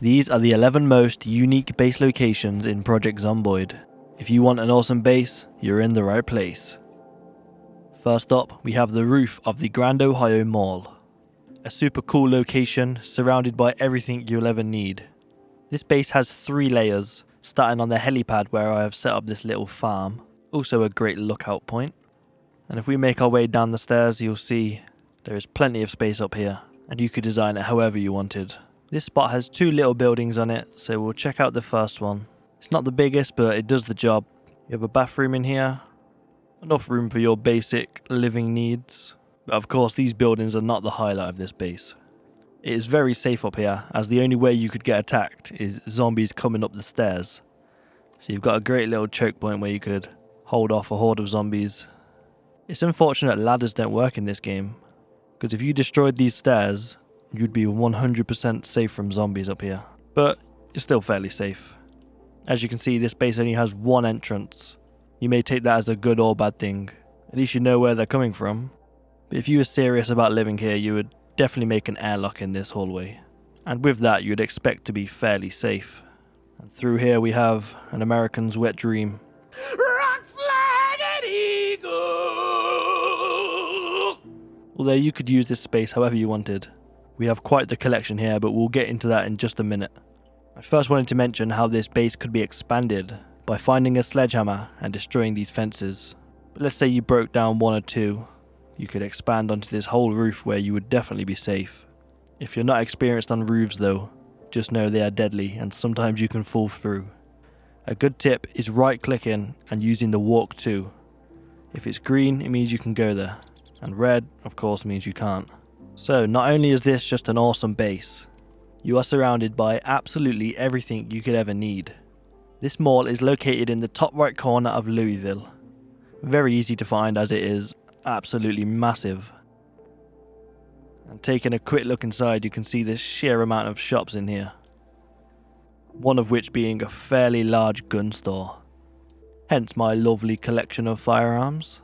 These are the 11 most unique base locations in Project Zomboid. If you want an awesome base, you're in the right place. First up, we have the roof of the Grand Ohio Mall. A super cool location surrounded by everything you'll ever need. This base has 3 layers, starting on the helipad where I have set up this little farm. Also a great lookout point. And if we make our way down the stairs, you'll see there is plenty of space up here, and you could design it however you wanted. This spot has 2 little buildings on it, so we'll check out the first one. It's not the biggest, but it does the job. You have a bathroom in here. Enough room for your basic living needs. But of course, these buildings are not the highlight of this base. It is very safe up here, as the only way you could get attacked is zombies coming up the stairs. So you've got a great little choke point where you could hold off a horde of zombies. It's unfortunate ladders don't work in this game, because if you destroyed these stairs, you'd be 100% safe from zombies up here. But it's still fairly safe. As you can see, this base only has 1 entrance. You may take that as a good or bad thing. At least you know where they're coming from. But if you were serious about living here, you would definitely make an airlock in this hallway. And with that, you'd expect to be fairly safe. And through here we have an American's wet dream. Rock, flag, and eagle! Although you could use this space however you wanted. We have quite the collection here, but we'll get into that in just a minute. I first wanted to mention how this base could be expanded by finding a sledgehammer and destroying these fences. But let's say you broke down 1 or 2, you could expand onto this whole roof where you would definitely be safe. If you're not experienced on roofs though, just know they are deadly and sometimes you can fall through. A good tip is right clicking and using the walk to. If it's green, it means you can go there, and red of course means you can't. So not only is this just an awesome base, you are surrounded by absolutely everything you could ever need. This mall is located in the top right corner of Louisville. Very easy to find as it is absolutely massive. And taking a quick look inside, you can see the sheer amount of shops in here. One of which being a fairly large gun store. Hence my lovely collection of firearms.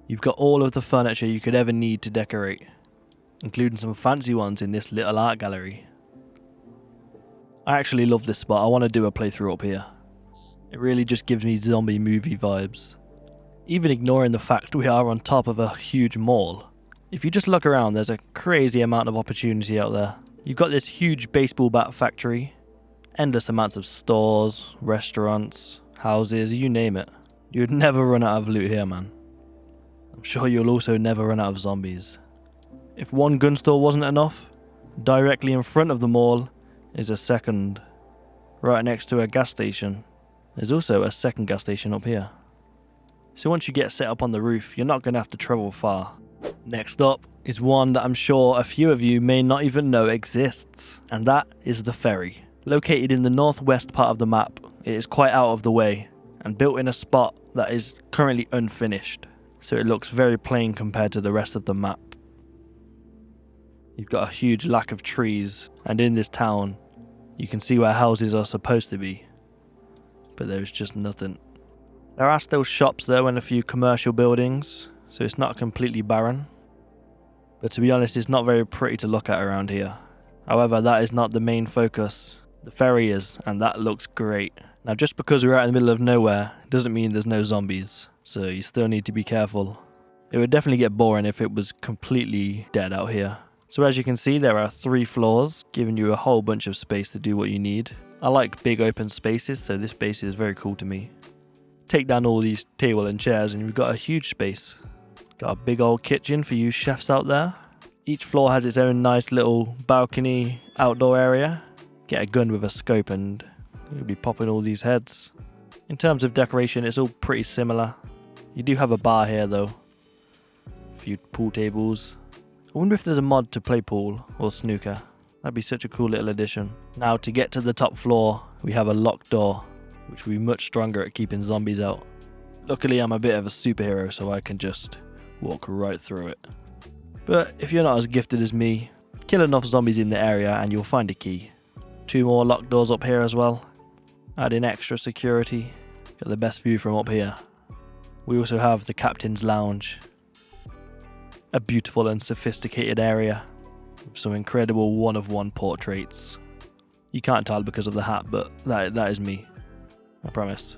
You've got all of the furniture you could ever need to decorate, including some fancy ones in this little art gallery. I actually love this spot. I want to do a playthrough up here. It really just gives me zombie movie vibes. Even ignoring the fact we are on top of a huge mall. If you just look around, there's a crazy amount of opportunity out there. You've got this huge baseball bat factory, endless amounts of stores, restaurants, houses, you name it. You'd never run out of loot here, man. I'm sure you'll also never run out of zombies. If one gun store wasn't enough, directly in front of the mall is a second. Right next to a gas station. There's also a second gas station up here. So once you get set up on the roof, you're not going to have to travel far. Next up is one that I'm sure a few of you may not even know exists, and that is the Ferry. Located in the northwest part of the map, it is quite out of the way, and built in a spot that is currently unfinished, so it looks very plain compared to the rest of the map. You've got a huge lack of trees, and in this town, you can see where houses are supposed to be, but there's just nothing. There are still shops though and a few commercial buildings, so it's not completely barren. But to be honest, it's not very pretty to look at around here. However, that is not the main focus. The ferry is, and that looks great. Now just because we're out in the middle of nowhere, doesn't mean there's no zombies, so you still need to be careful. It would definitely get boring if it was completely dead out here. So as you can see, there are 3 floors, giving you a whole bunch of space to do what you need. I like big open spaces, so this space is very cool to me. Take down all these table and chairs and you've got a huge space. Got a big old kitchen for you chefs out there. Each floor has its own nice little balcony outdoor area. Get a gun with a scope and you'll be popping all these heads. In terms of decoration, it's all pretty similar. You do have a bar here though. A few pool tables. I wonder if there's a mod to play pool or snooker. That'd be such a cool little addition. Now to get to the top floor, we have a locked door, which will be much stronger at keeping zombies out. Luckily I'm a bit of a superhero, so I can just walk right through it. But if you're not as gifted as me, kill enough zombies in the area and you'll find a key. 2 more locked doors up here as well. Add in extra security. Get the best view from up here. We also have the Captain's Lounge. A beautiful and sophisticated area with some incredible one-of-one portraits. You can't tell because of the hat, but that is me. I promise.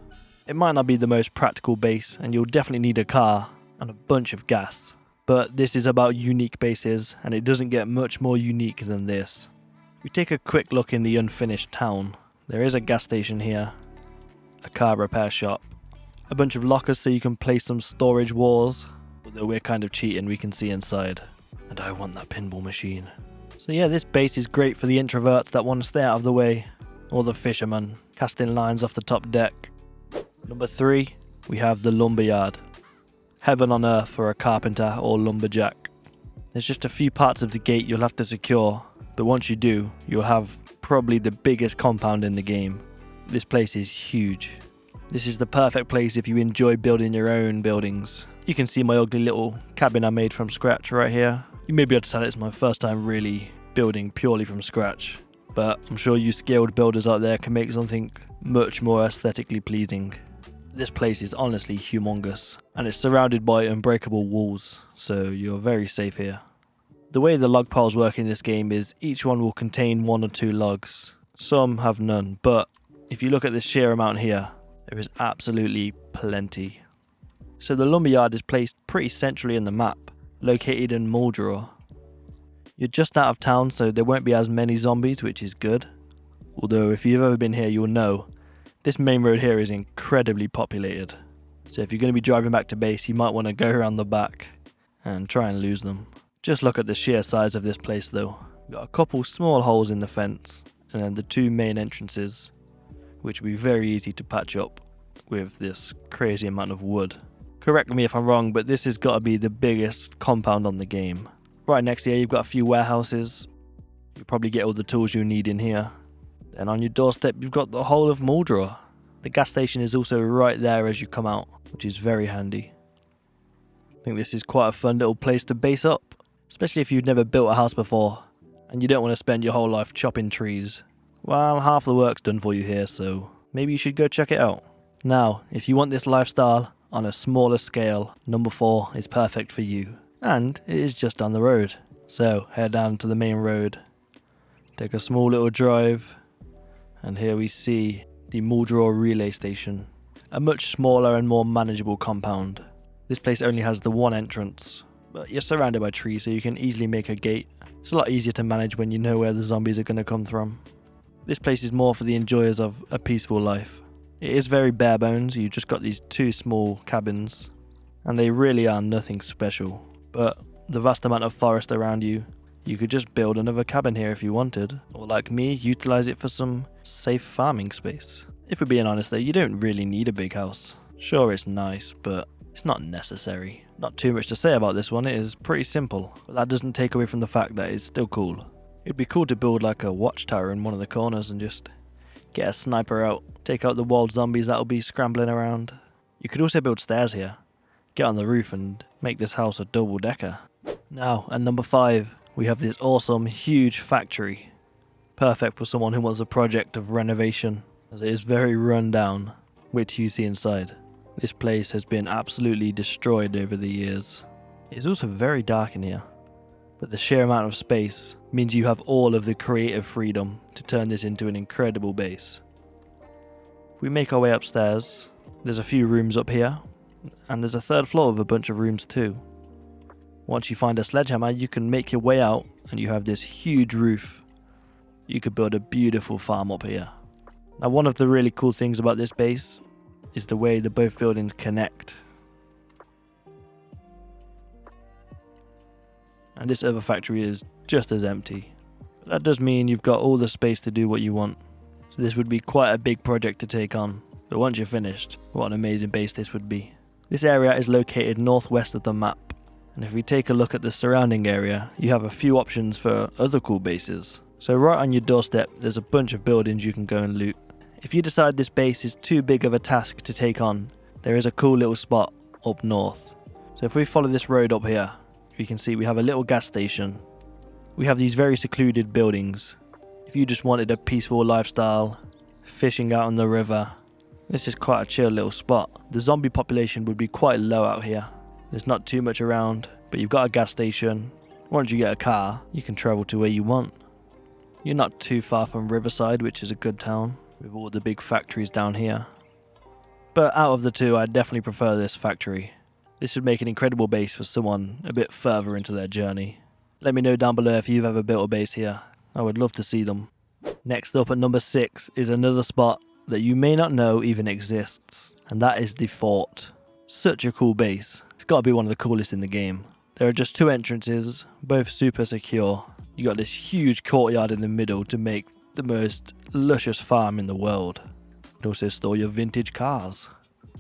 It might not be the most practical base, and you'll definitely need a car and a bunch of gas. But this is about unique bases, and it doesn't get much more unique than this. If we take a quick look in the unfinished town, there is a gas station here, a car repair shop, a bunch of lockers so you can place some storage walls, although we're kind of cheating, we can see inside. And I want that pinball machine. So yeah, this base is great for the introverts that want to stay out of the way, or the fishermen casting lines off the top deck. Number 3, we have the lumberyard. Heaven on earth for a carpenter or lumberjack. There's just a few parts of the gate you'll have to secure, but once you do, you'll have probably the biggest compound in the game. This place is huge. This is the perfect place if you enjoy building your own buildings. You can see my ugly little cabin I made from scratch right here. You may be able to tell it's my first time really building purely from scratch, but I'm sure you skilled builders out there can make something much more aesthetically pleasing. This place is honestly humongous, and it's surrounded by unbreakable walls, so you're very safe here. The way the log piles work in this game is each one will contain 1 or 2 logs. Some have none, but if you look at this sheer amount here, there is absolutely plenty. So the lumberyard is placed pretty centrally in the map, located in Muldraw. You're just out of town, so there won't be as many zombies, which is good. Although if you've ever been here, you'll know this main road here is incredibly populated. So if you're going to be driving back to base, you might want to go around the back and try and lose them. Just look at the sheer size of this place though. We've got a couple small holes in the fence, and then the 2 main entrances, which will be very easy to patch up with this crazy amount of wood. Correct me if I'm wrong, but this has got to be the biggest compound on the game. Right next here, you've got a few warehouses. You'll probably get all the tools you need in here. Then on your doorstep, you've got the whole of Muldraw. The gas station is also right there as you come out, which is very handy. I think this is quite a fun little place to base up, especially if you've never built a house before and you don't want to spend your whole life chopping trees. Well, half the work's done for you here, so maybe you should go check it out. Now, if you want this lifestyle on a smaller scale, number 4 is perfect for you. And it is just down the road. So head down to the main road, take a small little drive, and here we see the Muldraw relay station. A much smaller and more manageable compound. This place only has the 1 entrance, but you're surrounded by trees so you can easily make a gate. It's a lot easier to manage when you know where the zombies are going to come from. This place is more for the enjoyers of a peaceful life. It is very bare bones, you just got these 2 small cabins, and they really are nothing special. But the vast amount of forest around you, you could just build another cabin here if you wanted, or like me, utilize it for some safe farming space. If we're being honest though, you don't really need a big house. Sure, it's nice, but it's not necessary. Not too much to say about this one, it is pretty simple, but that doesn't take away from the fact that it's still cool. It'd be cool to build like a watchtower in one of the corners and just get a sniper out, take out the wild zombies that'll be scrambling around. You could also build stairs here, get on the roof and make this house a double decker. Now, at number 5, we have this awesome, huge factory. Perfect for someone who wants a project of renovation, as it is very run down. Wait till you see inside. This place has been absolutely destroyed over the years. It is also very dark in here, but the sheer amount of space means you have all of the creative freedom to turn this into an incredible base. If we make our way upstairs, there's a few rooms up here, and there's a 3rd floor with a bunch of rooms too. Once you find a sledgehammer, you can make your way out and you have this huge roof. You could build a beautiful farm up here. Now, one of the really cool things about this base is the way the both buildings connect. And this other factory is just as empty. But that does mean you've got all the space to do what you want. So this would be quite a big project to take on. But once you're finished, what an amazing base this would be. This area is located northwest of the map. And if we take a look at the surrounding area, you have a few options for other cool bases. So right on your doorstep, there's a bunch of buildings you can go and loot. If you decide this base is too big of a task to take on, there is a cool little spot up north. So if we follow this road up here, we can see we have a little gas station. We have these very secluded buildings. If you just wanted a peaceful lifestyle, fishing out on the river, this is quite a chill little spot. The zombie population would be quite low out here. There's not too much around, but you've got a gas station. Once you get a car, you can travel to where you want. You're not too far from Riverside, which is a good town, with all the big factories down here. But out of the two, I definitely prefer this factory. This would make an incredible base for someone a bit further into their journey. Let me know down below if you've ever built a base here. I would love to see them. Next up at number 6 is another spot that you may not know even exists, and that is the fort. Such a cool base. It's got to be one of the coolest in the game. There are just 2 entrances, both super secure. You got this huge courtyard in the middle to make the most luscious farm in the world. You can also store your vintage cars.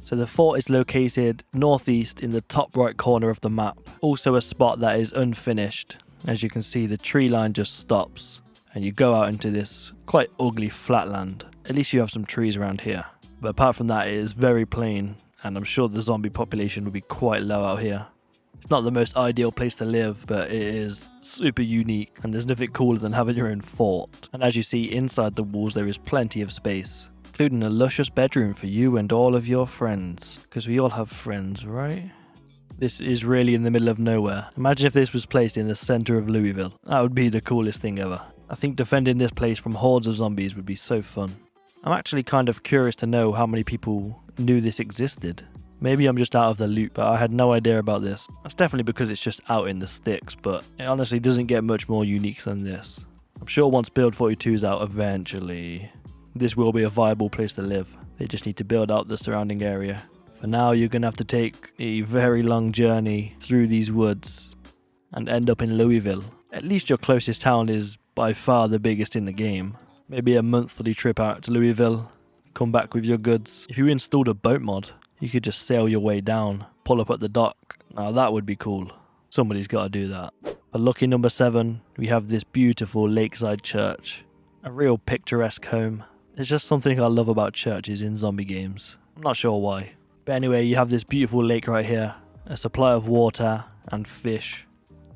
So the fort is located northeast in the top right corner of the map. Also a spot that is unfinished. As you can see, the tree line just stops and you go out into this quite ugly flatland. At least you have some trees around here. But apart from that, it is very plain, and I'm sure the zombie population will be quite low out here. It's not the most ideal place to live, but it is super unique, and there's nothing cooler than having your own fort. And as you see, inside the walls there is plenty of space, including a luscious bedroom for you and all of your friends. Because we all have friends, right? This is really in the middle of nowhere. Imagine if this was placed in the center of Louisville. That would be the coolest thing ever. I think defending this place from hordes of zombies would be so fun. I'm actually kind of curious to know how many people knew this existed. Maybe I'm just out of the loop, but I had no idea about this. That's definitely because it's just out in the sticks, but it honestly doesn't get much more unique than this. I'm sure once Build 42 is out eventually, this will be a viable place to live. They just need to build out the surrounding area. For now, you're going to have to take a very long journey through these woods and end up in Louisville. At least your closest town is by far the biggest in the game. Maybe a monthly trip out to Louisville, come back with your goods. If you installed a boat mod, you could just sail your way down, pull up at the dock. Now that would be cool. Somebody's got to do that. For lucky number 7, we have this beautiful lakeside church. A real picturesque home. There's just something I love about churches in zombie games. I'm not sure why. But anyway, you have this beautiful lake right here. A supply of water and fish.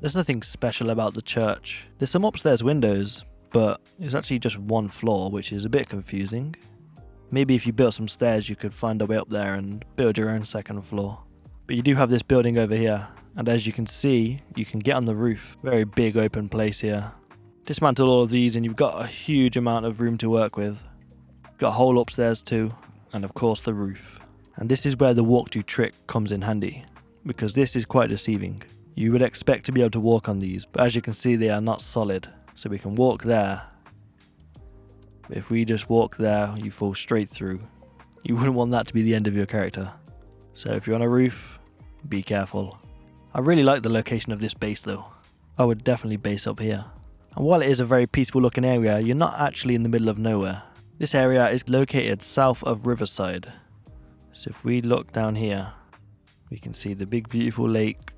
There's nothing special about the church. There's some upstairs windows, but it's actually just one floor, which is a bit confusing. Maybe if you built some stairs, you could find a way up there and build your own second floor. But you do have this building over here, and as you can see, you can get on the roof. Very big open place here. Dismantle all of these and you've got a huge amount of room to work with. Got a hole upstairs too, and of course the roof. And this is where the walk-to trick comes in handy, because this is quite deceiving. You would expect to be able to walk on these, but as you can see, they are not solid. So we can walk there. If we just walk there, you fall straight through. You wouldn't want that to be the end of your character. So if you're on a roof, be careful. I really like the location of this base though. I would definitely base up here. And while it is a very peaceful looking area, you're not actually in the middle of nowhere. This area is located south of Riverside. So if we look down here, we can see the big beautiful lake,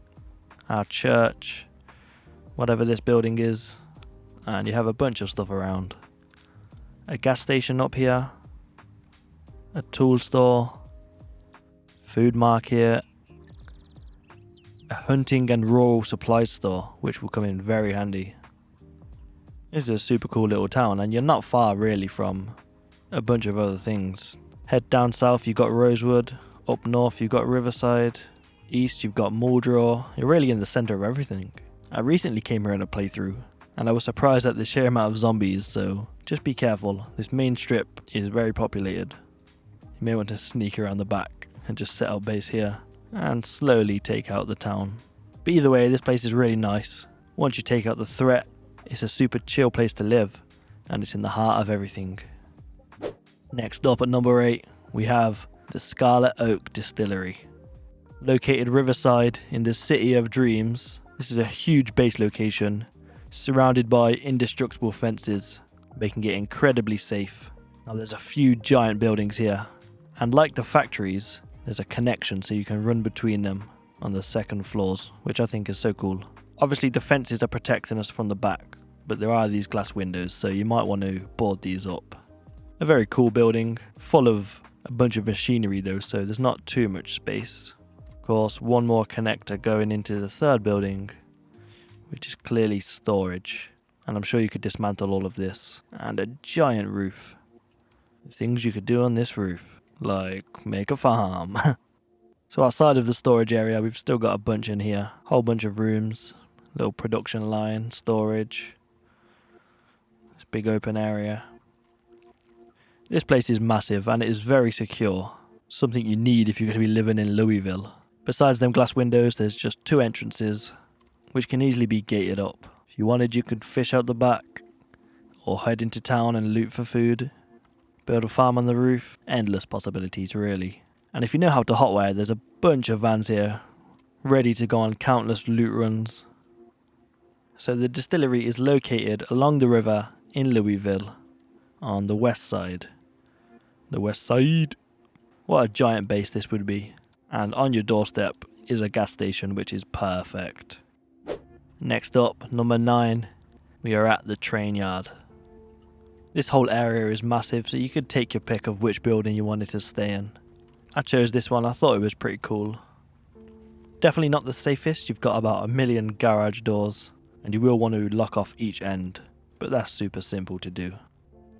our church, whatever this building is, and you have a bunch of stuff around. A gas station up here, a tool store, food market, a hunting and rural supplies store, which will come in very handy. This is a super cool little town, and you're not far really from a bunch of other things. Head down south, you've got Rosewood. Up north, you've got Riverside. East, you've got Muldraw. You're really in the center of everything. I recently came here on a playthrough, and I was surprised at the sheer amount of zombies, so just be careful. This main strip is very populated. You may want to sneak around the back and just set up base here and slowly take out the town. But either way, this place is really nice. Once you take out the threat, it's a super chill place to live, and it's in the heart of everything. Next up at number 8, we have the Scarlet Oak Distillery. Located Riverside in the City of Dreams, this is a huge base location surrounded by indestructible fences, making it incredibly safe. Now there's a few giant buildings here, and like the factories, there's a connection so you can run between them on the second floors, which I think is so cool. Obviously the fences are protecting us from the back, but there are these glass windows, so you might want to board these up. A very cool building, full of a bunch of machinery though, so there's not too much space. Of course, one more connector going into the third building, which is clearly storage. And I'm sure you could dismantle all of this. And a giant roof. Things you could do on this roof, like make a farm. So outside of the storage area, we've still got a bunch in here. Whole bunch of rooms, little production line, storage. This big open area. This place is massive and it is very secure, something you need if you're going to be living in Louisville. Besides them glass windows, there's just 2 entrances, which can easily be gated up. If you wanted, you could fish out the back, or head into town and loot for food, build a farm on the roof. Endless possibilities, really. And if you know how to hotwire, there's a bunch of vans here, ready to go on countless loot runs. So the distillery is located along the river in Louisville, on the west side. The west side. What a giant base this would be. And on your doorstep is a gas station, which is perfect. Next up, number 9, we are at the Trainyard. This whole area is massive, so you could take your pick of which building you wanted to stay in. I chose this one, I thought it was pretty cool. Definitely not the safest, you've got about 1 million garage doors, and you will want to lock off each end, but that's super simple to do.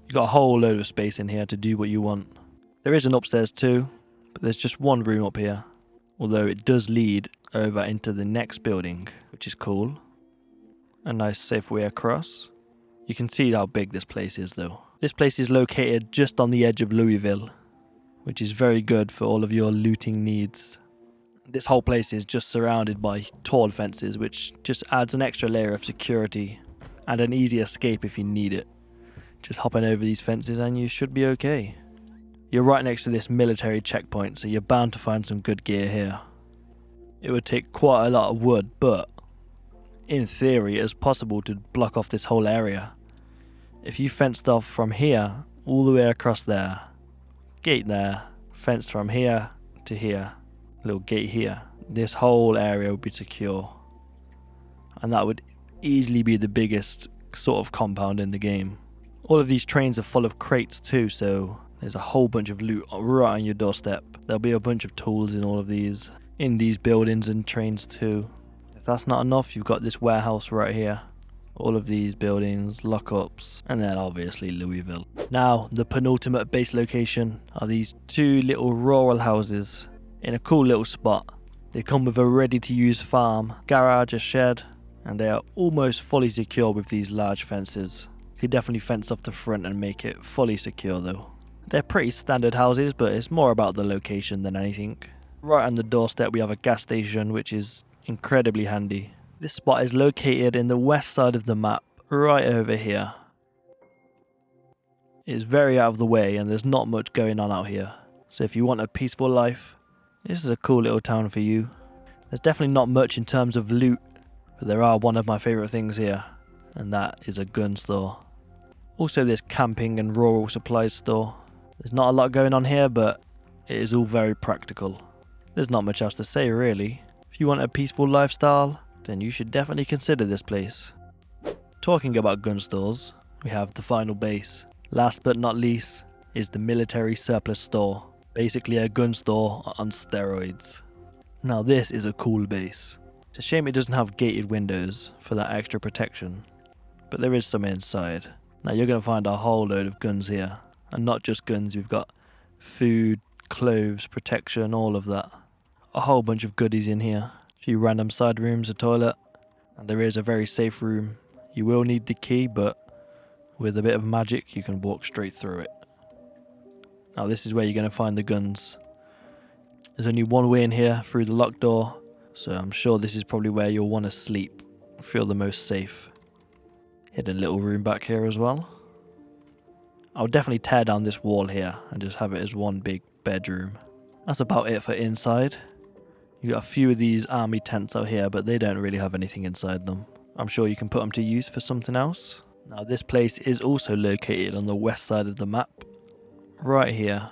You've got a whole load of space in here to do what you want. There is an upstairs too, but there's just one room up here, although it does lead over into the next building, which is cool. A nice safe way across. You can see how big this place is though. This place is located just on the edge of Louisville, which is very good for all of your looting needs. This whole place is just surrounded by tall fences, which just adds an extra layer of security and an easy escape if you need it. Just hopping over these fences and you should be okay. You're right next to this military checkpoint, so you're bound to find some good gear here. It would take quite a lot of wood, but in theory it is possible to block off this whole area. If you fenced off from here all the way across there, gate there, fenced from here to here, little gate here, this whole area would be secure. And that would easily be the biggest sort of compound in the game. All of these trains are full of crates too, so there's a whole bunch of loot right on your doorstep. There'll be a bunch of tools in all of these, in these buildings and trains too. If that's not enough, you've got this warehouse right here. All of these buildings, lockups, and then obviously Louisville. Now, the penultimate base location are these 2 little rural houses in a cool little spot. They come with a ready-to-use farm, garage, a shed, and they are almost fully secure with these large fences. You could definitely fence off the front and make it fully secure though. They're pretty standard houses, but it's more about the location than anything. Right on the doorstep we have a gas station, which is incredibly handy. This spot is located in the west side of the map, right over here. It's very out of the way and there's not much going on out here. So if you want a peaceful life, this is a cool little town for you. There's definitely not much in terms of loot, but there are one of my favourite things here, and that is a gun store. Also this camping and rural supplies store. There's not a lot going on here, but it is all very practical. There's not much else to say really. If you want a peaceful lifestyle, then you should definitely consider this place. Talking about gun stores, we have the final base. Last but not least is the military surplus store. Basically a gun store on steroids. Now this is a cool base. It's a shame it doesn't have gated windows for that extra protection, but there is some inside. Now you're going to find a whole load of guns here, and not just guns, we've got food, clothes, protection, all of that. A whole bunch of goodies in here. A few random side rooms, a toilet, and there is a very safe room. You will need the key, but with a bit of magic you can walk straight through it. Now this is where you're going to find the guns. There's only one way in here, through the locked door, so I'm sure this is probably where you'll want to sleep, feel the most safe. Hidden little room back here as well. I'll definitely tear down this wall here and just have it as one big bedroom. That's about it for inside. You got a few of these army tents out here, but they don't really have anything inside them. I'm sure you can put them to use for something else. Now this place is also located on the west side of the map. Right here.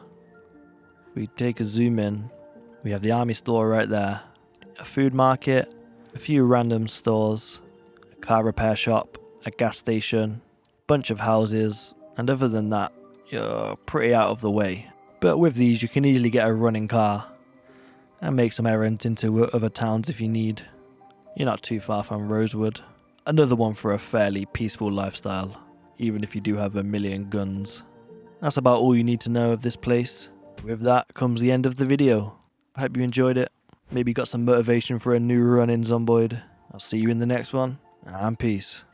If we take a zoom in, we have the army store right there. A food market, a few random stores, a car repair shop, a gas station, bunch of houses, and other than that, you're pretty out of the way. But with these you can easily get a running car and make some errands into other towns if you need. You're not too far from Rosewood. Another one for a fairly peaceful lifestyle, even if you do have 1 million guns. That's about all you need to know of this place. With that comes the end of the video. I hope you enjoyed it. Maybe got some motivation for a new run in Zomboid. I'll see you in the next one, and peace.